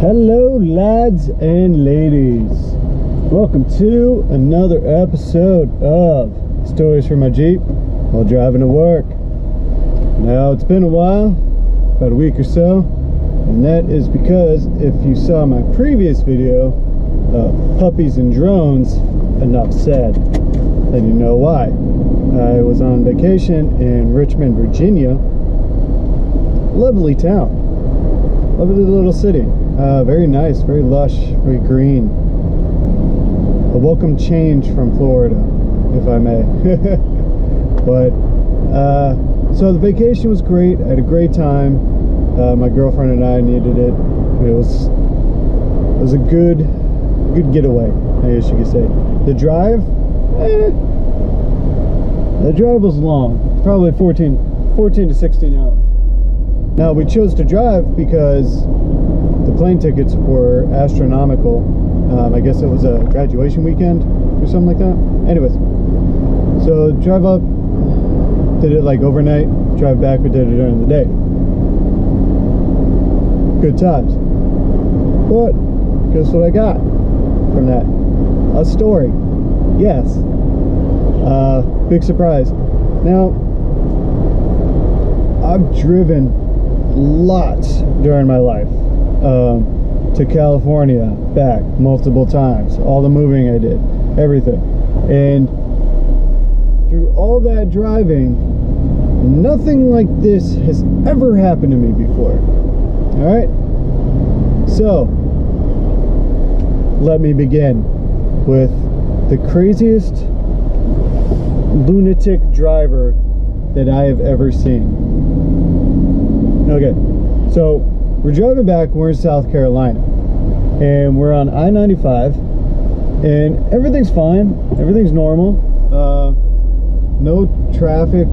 Hello lads and ladies, welcome to another episode of Stories from My Jeep while driving to work. Now it's been a while, about a week or so, and that is because if you saw my previous video of puppies and drones, enough said, then you know why. I was on vacation in Richmond, Virginia. Lovely town, lovely little city. Very nice, very lush, very green. A welcome change from Florida, if I may. But so the vacation was great. I had a great time. My girlfriend and I needed it. It was a good getaway, I guess you could say. The drive was long, probably 14 to 16 hours. Now we chose to drive because the plane tickets were astronomical. I guess it was a graduation weekend or something like that. Anyways, so drive up, did it like overnight. Drive back, we did it during the day. Good times. But guess what I got from that? A story. Yes. Big surprise. Now, I've driven lots during my life. To California, back multiple times, all the moving I did, everything. And through all that driving, nothing like this has ever happened to me before. Alright? So, let me begin with the craziest lunatic driver that I have ever seen. Okay, so we're driving back, we're in South Carolina, and we're on I-95, and everything's fine, everything's normal, no traffic,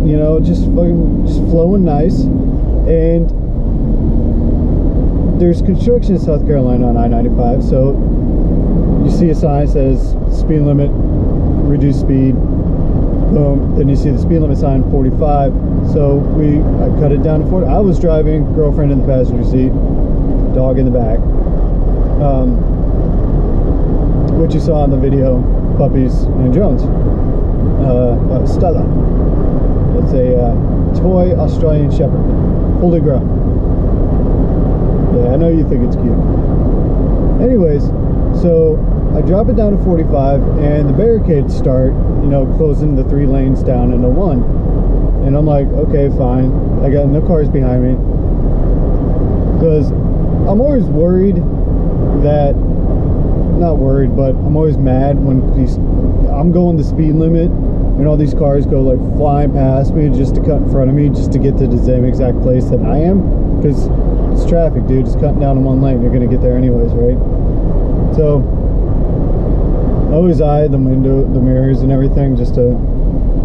you know, just flowing nice. And there's construction in South Carolina on I-95, so you see a sign that says speed limit, reduce speed, boom, then you see the speed limit sign 45. So I cut it down to 40. I was driving, girlfriend in the passenger seat, dog in the back. What you saw in the video, puppies and drones. Stella. It's a toy Australian Shepherd, fully grown. Yeah, I know you think it's cute. Anyways, so I drop it down to 45, and the barricades start, you know, closing the 3 lanes down into 1. And I'm like, okay, fine. I got no cars behind me. Because I'm always worried that, not worried, but I'm always mad when I'm going the speed limit and all these cars go like flying past me just to cut in front of me just to get to the same exact place that I am. Because it's traffic, dude. It's cutting down in 1 lane. You're going to get there anyways, right? So I always eye the window, the mirrors and everything just so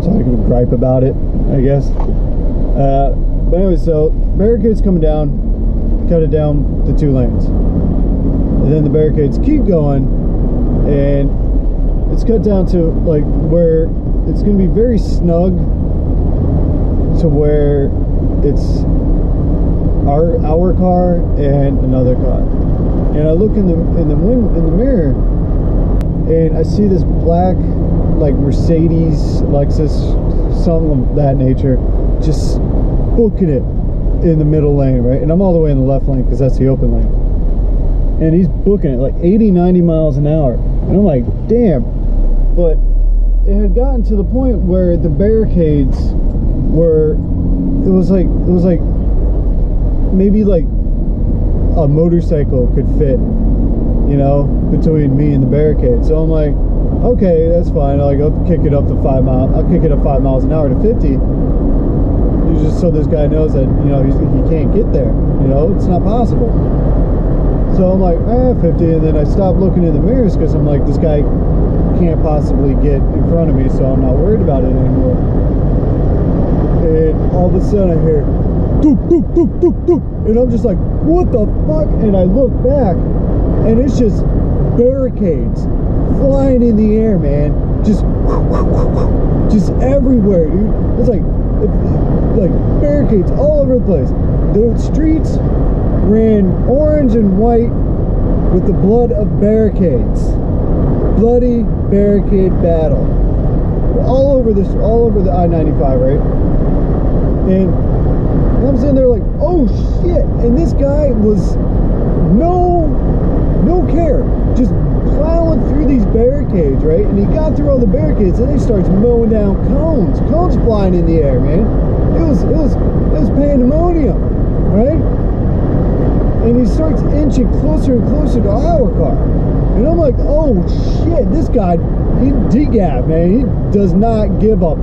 I can gripe about it, I guess. But anyway, so barricades coming down, cut it down to 2 lanes. And then the barricades keep going, and it's cut down to like where it's going to be very snug to where it's our car and another car. And I look in the mirror, and I see this black, like Mercedes, Lexus, something of that nature, just booking it in the middle lane, right? And I'm all the way in the left lane because that's the open lane. And he's booking it like 80, 90 miles an hour. And I'm like, damn. But it had gotten to the point where the barricades were, it was like maybe like a motorcycle could fit, you know, between me and the barricade. So I'm like, okay, that's fine. I'll kick it up to 5 miles. I'll kick it up 5 miles an hour to 50, just so this guy knows that, you know, he can't get there. You know, it's not possible. So I'm like, 50, and then I stopped looking in the mirrors because I'm like, this guy can't possibly get in front of me, so I'm not worried about it anymore. And all of a sudden I hear doop, doop, doop, doop, doop, and I'm just like, what the fuck? And I look back, and it's just barricades flying in the air, man, just everywhere, dude. It's like barricades all over the place. The streets ran orange and white with the blood of barricades. Bloody barricade battle. All over the I-95, right? And I'm sitting there like, oh shit. And this guy was no care. Just plowing through these barricades, right? And he got through all the barricades and he starts mowing down cones. Cones flying in the air, man. It was pandemonium, right? And he starts inching closer and closer to our car. And I'm like, oh shit, this guy, he DGAP, man. He does not give up.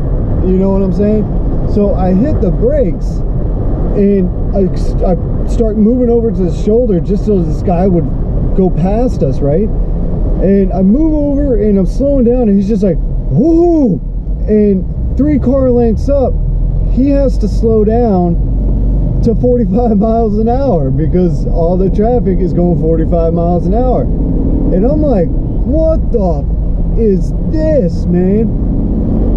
You know what I'm saying? So I hit the brakes and I start moving over to his shoulder just so this guy would go past us, right? And I move over and I'm slowing down and he's just like, whoo! And 3 car lengths up, he has to slow down to 45 miles an hour because all the traffic is going 45 miles an hour. And I'm like, what the is this, man?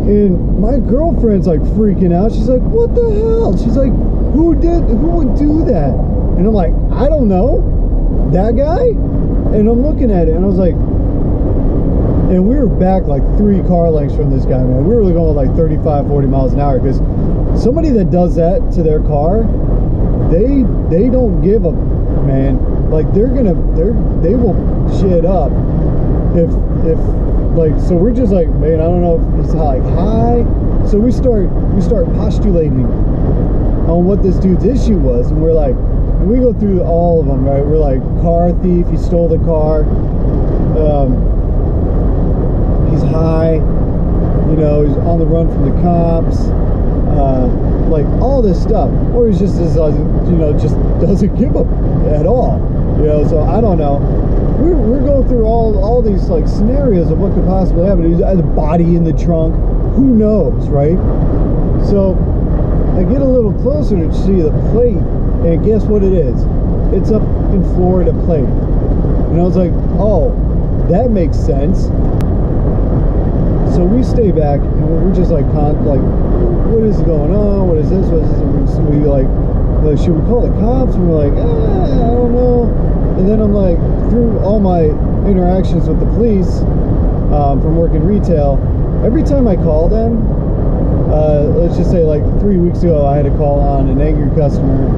And my girlfriend's like freaking out. She's like, what the hell? She's like, who would do that? And I'm like, I don't know. That guy? And I'm looking at it and I was like, and we were back like 3 car lengths from this guy, man. We were going like 35, 40 miles an hour because somebody that does that to their car, they don't give a man. Like they will shit up if like, so we're just like, man, I don't know if he's like high. So we start postulating on what this dude's issue was, and we're like, and we go through all of them, right? We're like, car thief, he stole the car, he's high, you know, he's on the run from the cops, like all this stuff, or he's just you know, just doesn't give up at all, you know. So I don't know. We're going through all these like scenarios of what could possibly happen. He has a body in the trunk, who knows, right? So I get a little closer to see the plate, and guess what it is? It's up in Florida plate. And I was like, oh, that makes sense. So we stay back and we're just like, what is going on? What is this? What is this? And we like, should we call the cops? And we're like, I don't know. And then I'm like, through all my interactions with the police from working retail, every time I call them, let's just say like 3 weeks ago, I had a call on an angry customer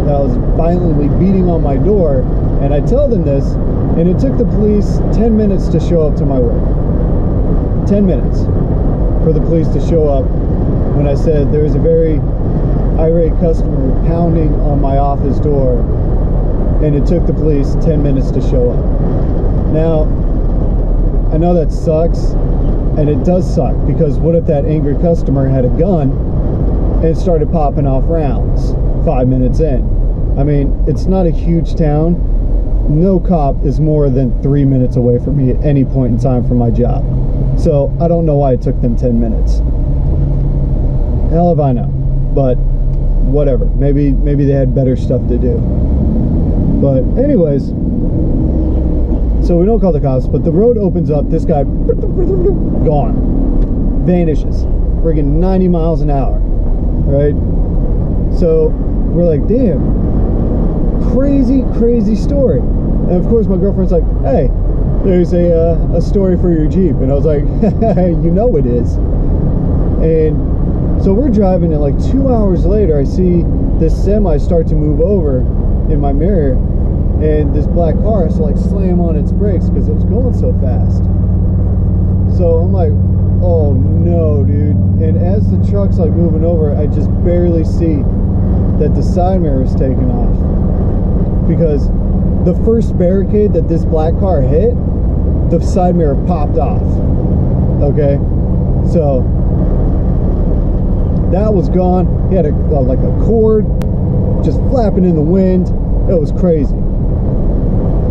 that was violently beating on my door, and I tell them this, and it took the police 10 minutes to show up to my work. 10 minutes for the police to show up when I said there was a very irate customer pounding on my office door, and it took the police 10 minutes to show up. Now, I know that sucks, and it does suck, because what if that angry customer had a gun and started popping off rounds 5 minutes in? I mean, it's not a huge town. No cop is more than 3 minutes away from me at any point in time from my job. So I don't know why it took them 10 minutes. Hell if I know. But whatever. Maybe they had better stuff to do. But anyways, so we don't call the cops, but the road opens up. This guy, gone. Vanishes. Friggin' 90 miles an hour. Right? So we're like, damn. Crazy story. And of course my girlfriend's like, hey, there's a story for your Jeep. And I was like, you know it is. And so we're driving, and like 2 hours later I see this semi start to move over in my mirror, and this black car has to like slam on its brakes because it was going so fast. So I'm like, oh no, dude. And as the truck's like moving over, I just barely see that the side mirror is taken off, because the first barricade that this black car hit, the side mirror popped off. Okay, so that was gone. He had like a cord just flapping in the wind. It was crazy,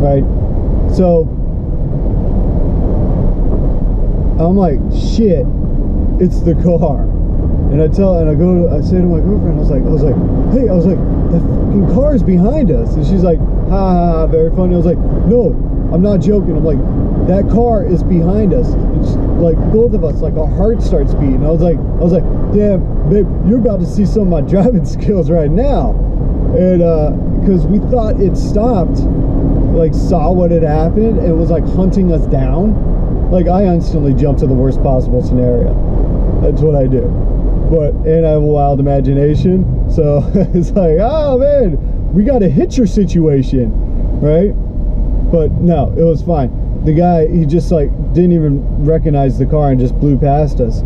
right? So I'm like, shit, it's the car. And I say to my girlfriend, I was like, hey, the fucking car is behind us. And she's like, ha ha ha, very funny. I was like, no, I'm not joking. I'm like, that car is behind us. It's like both of us, like our heart starts beating. I was like, damn, babe, you're about to see some of my driving skills right now. And because we thought it stopped, like saw what had happened, and was like hunting us down. Like I instantly jumped to the worst possible scenario. That's what I do. But and I have a wild imagination, so it's like, oh man, we got a hitcher situation, right? But no, it was fine. The guy, he just like didn't even recognize the car and just blew past us.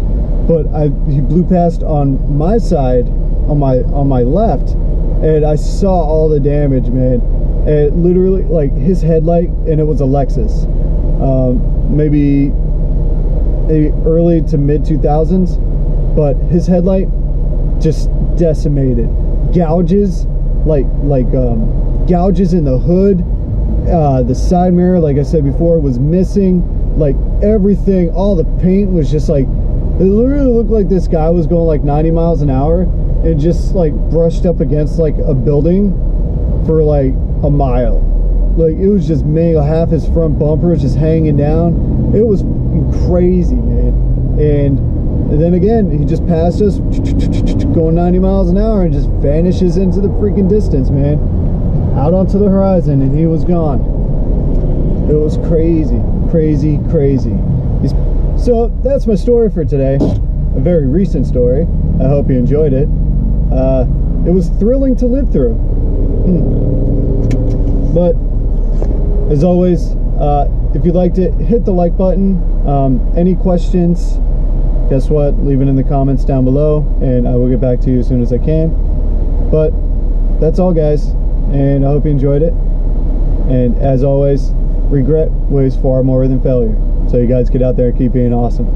But he blew past on my side, on my left, and I saw all the damage, man. And literally, like his headlight, and it was a Lexus, maybe early to mid 2000s. But his headlight just decimated, gouges, gouges in the hood, the side mirror, like I said before, was missing, like everything, all the paint was just like, it literally looked like this guy was going like 90 miles an hour and just like brushed up against like a building for like a mile. Like it was just mangled, half his front bumper was just hanging down. It was crazy, man. And then again, he just passed us going 90 miles an hour and just vanishes into the freaking distance, man. Out onto the horizon, and he was gone. It was crazy, crazy, crazy. So that's my story for today. A very recent story. I hope you enjoyed it. It was thrilling to live through. But as always, if you liked it, hit the like button. Any questions, guess what? Leave it in the comments down below, and I will get back to you as soon as I can. But that's all, guys, and I hope you enjoyed it. And as always, regret weighs far more than failure. So you guys get out there and keep being awesome.